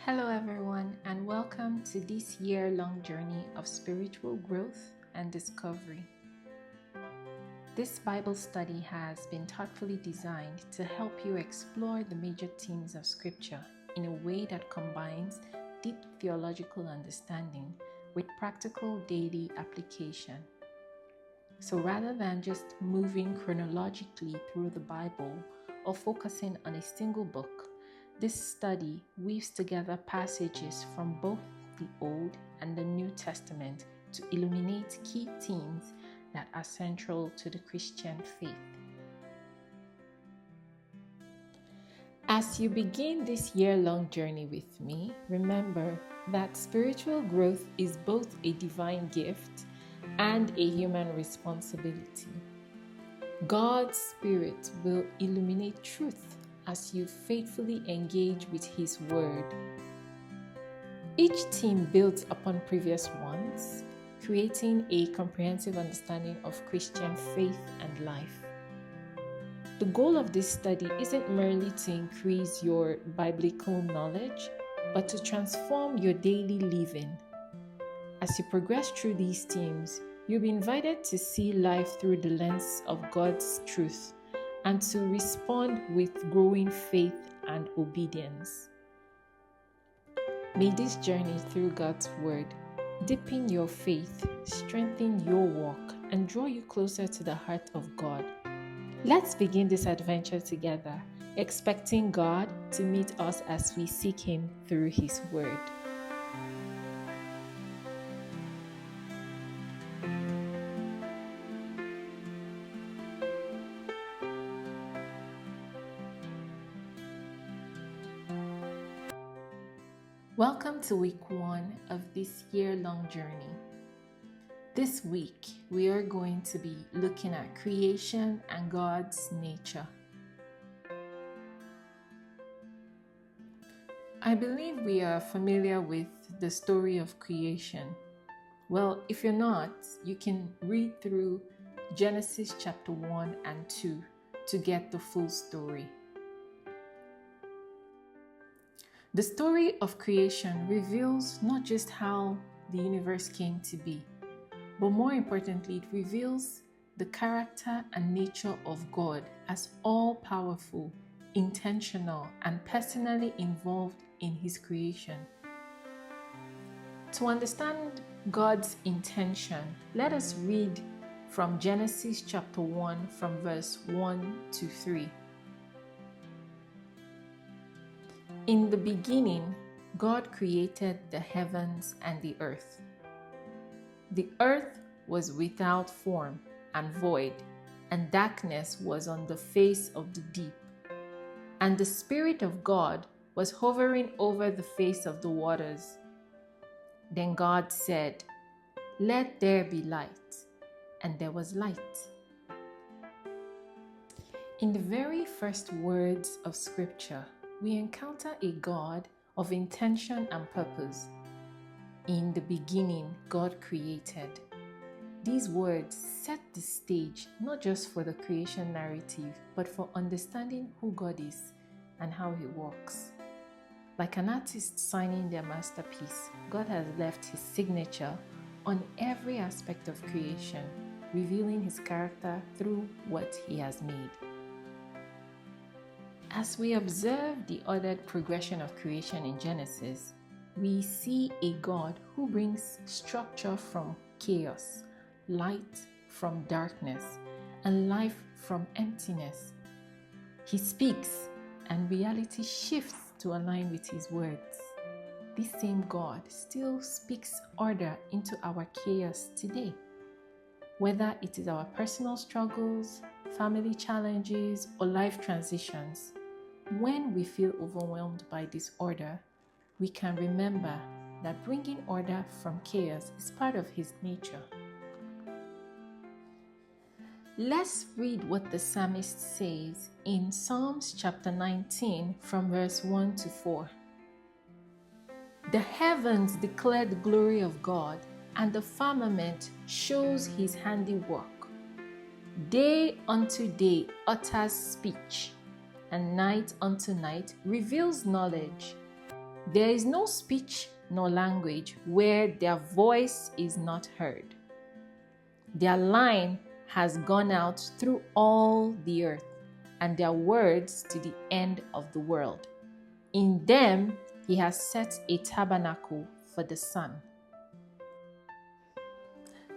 Hello, everyone, and welcome to this year-long journey of spiritual growth and discovery. This Bible study has been thoughtfully designed to help you explore the major themes of Scripture in a way that combines deep theological understanding with practical daily application. So rather than just moving chronologically through the Bible or focusing on a single book, this study weaves together passages from both the Old and the New Testament to illuminate key themes that are central to the Christian faith. As you begin this year-long journey with me, remember that spiritual growth is both a divine gift and a human responsibility. God's Spirit will illuminate truth as you faithfully engage with His Word. Each theme builds upon previous ones, creating a comprehensive understanding of Christian faith and life. The goal of this study isn't merely to increase your biblical knowledge, but to transform your daily living. As you progress through these themes, you'll be invited to see life through the lens of God's truth and to respond with growing faith and obedience. May this journey through God's Word deepen your faith, strengthen your walk, and draw you closer to the heart of God. Let's begin this adventure together, expecting God to meet us as we seek Him through His Word. Welcome to week 1 of this year-long journey. This week, we are going to be looking at creation and God's nature. I believe we are familiar with the story of creation. Well, if you're not, you can read through Genesis chapter 1 and 2 to get the full story. The story of creation reveals not just how the universe came to be, but more importantly, it reveals the character and nature of God as all-powerful, intentional, and personally involved in His creation. To understand God's intention, let us read from Genesis chapter 1 from verse 1 to 3. In the beginning, God created the heavens and the earth. The earth was without form and void, and darkness was on the face of the deep. And the Spirit of God was hovering over the face of the waters. Then God said, "Let there be light," and there was light. In the very first words of Scripture, we encounter a God of intention and purpose. In the beginning, God created. These words set the stage not just for the creation narrative, but for understanding who God is and how He works. Like an artist signing their masterpiece, God has left His signature on every aspect of creation, revealing His character through what He has made. As we observe the ordered progression of creation in Genesis, we see a God who brings structure from chaos, light from darkness, and life from emptiness. He speaks, and reality shifts to align with His words. This same God still speaks order into our chaos today. Whether it is our personal struggles, family challenges, or life transitions, when we feel overwhelmed by disorder, we can remember that bringing order from chaos is part of His nature. Let's read what the psalmist says in Psalms chapter 19 from verse 1 to 4. The heavens declare the glory of God, and the firmament shows His handiwork. Day unto day utters speech, and night unto night reveals knowledge. There is no speech nor language where their voice is not heard. Their line has gone out through all the earth, and their words to the end of the world. In them he has set a tabernacle for the sun.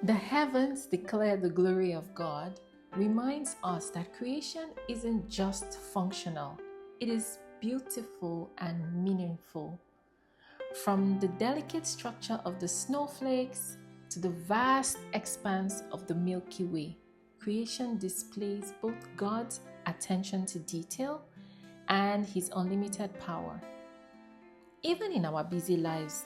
The heavens declare the glory of God reminds us that creation isn't just functional, it is beautiful and meaningful. From the delicate structure of the snowflakes to the vast expanse of the Milky Way, creation displays both God's attention to detail and his unlimited power. Even in our busy lives,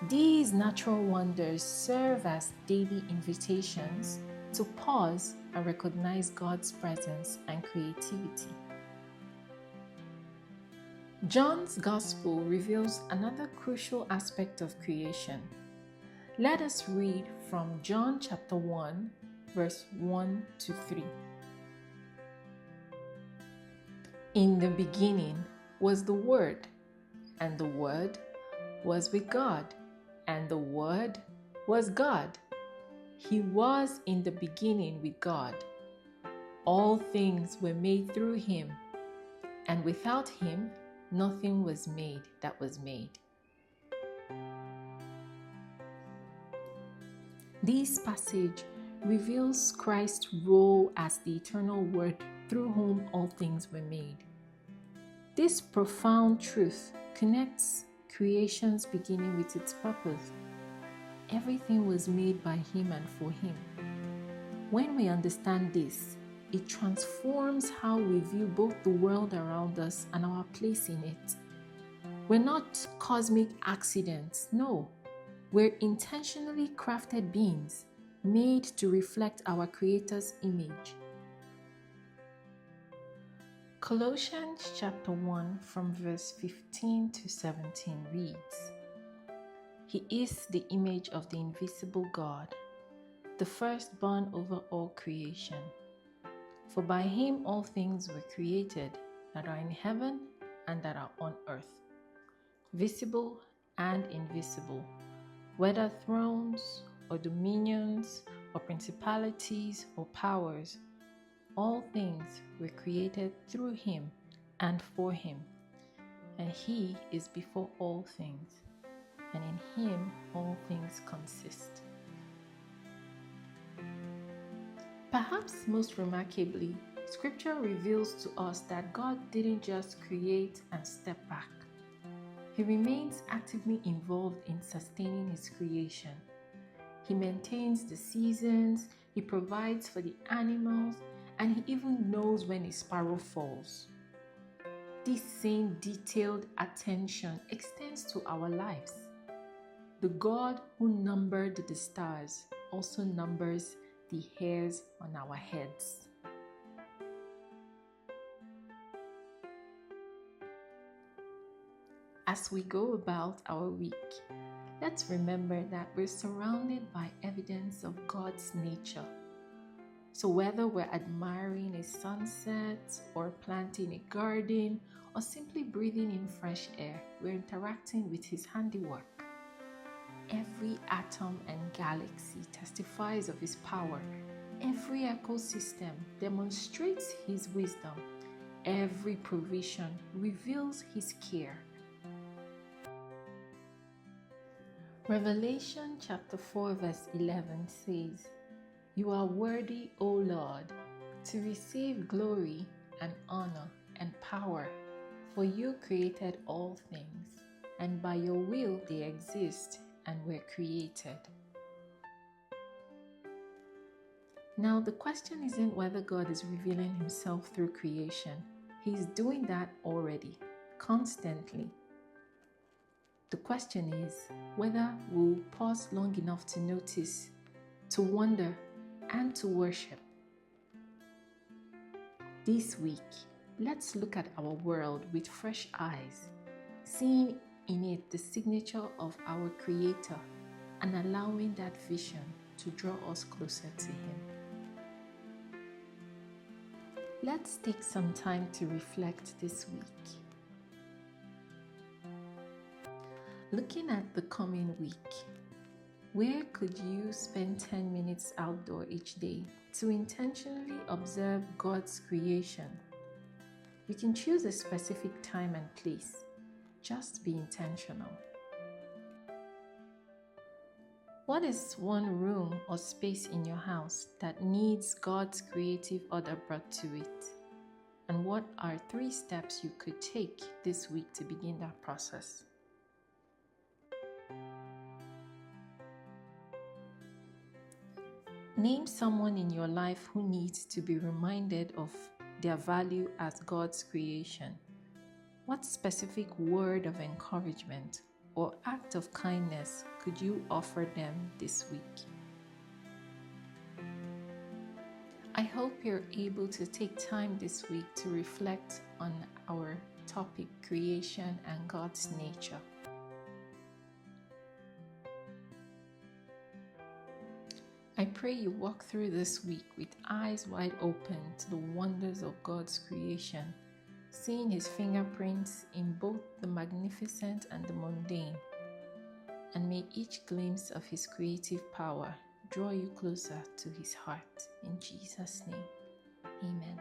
these natural wonders serve as daily invitations to pause and recognize God's presence and creativity. John's Gospel reveals another crucial aspect of creation. Let us read from John chapter 1, verse 1 to 3. In the beginning was the Word, and the Word was with God, and the Word was God. He was in the beginning with God. All things were made through him, and without him, nothing was made that was made. This passage reveals Christ's role as the eternal Word through whom all things were made. This profound truth connects creation's beginning with its purpose. Everything was made by him and for him. When we understand this, it transforms how we view both the world around us and our place in it. We're not cosmic accidents, no. We're intentionally crafted beings, made to reflect our Creator's image. Colossians chapter 1 from verse 15 to 17 reads, He is the image of the invisible God, the firstborn over all creation. For by him all things were created that are in heaven and that are on earth, visible and invisible, whether thrones or dominions or principalities or powers. All things were created through him and for him, and he is before all things, and in him all things consist. Perhaps most remarkably, Scripture reveals to us that God didn't just create and step back. He remains actively involved in sustaining his creation. He maintains the seasons, he provides for the animals, and he even knows when a sparrow falls. This same detailed attention extends to our lives. The God who numbered the stars also numbers the hairs on our heads. As we go about our week, let's remember that we're surrounded by evidence of God's nature. So whether we're admiring a sunset or planting a garden or simply breathing in fresh air, we're interacting with his handiwork. Every atom and galaxy testifies of his power. Every ecosystem demonstrates his wisdom. Every provision reveals his care. Revelation chapter 4 verse 11 says, You are worthy, O Lord, to receive glory and honor and power, for you created all things, and by your will they exist and were created. Now, the question isn't whether God is revealing himself through creation. He's doing that already, constantly. The question is whether we'll pause long enough to notice, to wonder, and to worship. This week, let's look at our world with fresh eyes, seeing in it the signature of our Creator and allowing that vision to draw us closer to him. Let's take some time to reflect this week. Looking at the coming week, where could you spend 10 minutes outdoor each day to intentionally observe God's creation? You can choose a specific time and place. Just be intentional. What is one room or space in your house that needs God's creative order brought to it? And what are 3 steps you could take this week to begin that process? Name someone in your life who needs to be reminded of their value as God's creation. What specific word of encouragement or act of kindness could you offer them this week? I hope you're able to take time this week to reflect on our topic, creation and God's nature. I pray you walk through this week with eyes wide open to the wonders of God's creation, seeing His fingerprints in both the magnificent and the mundane. And may each glimpse of His creative power draw you closer to His heart. In Jesus' name, amen.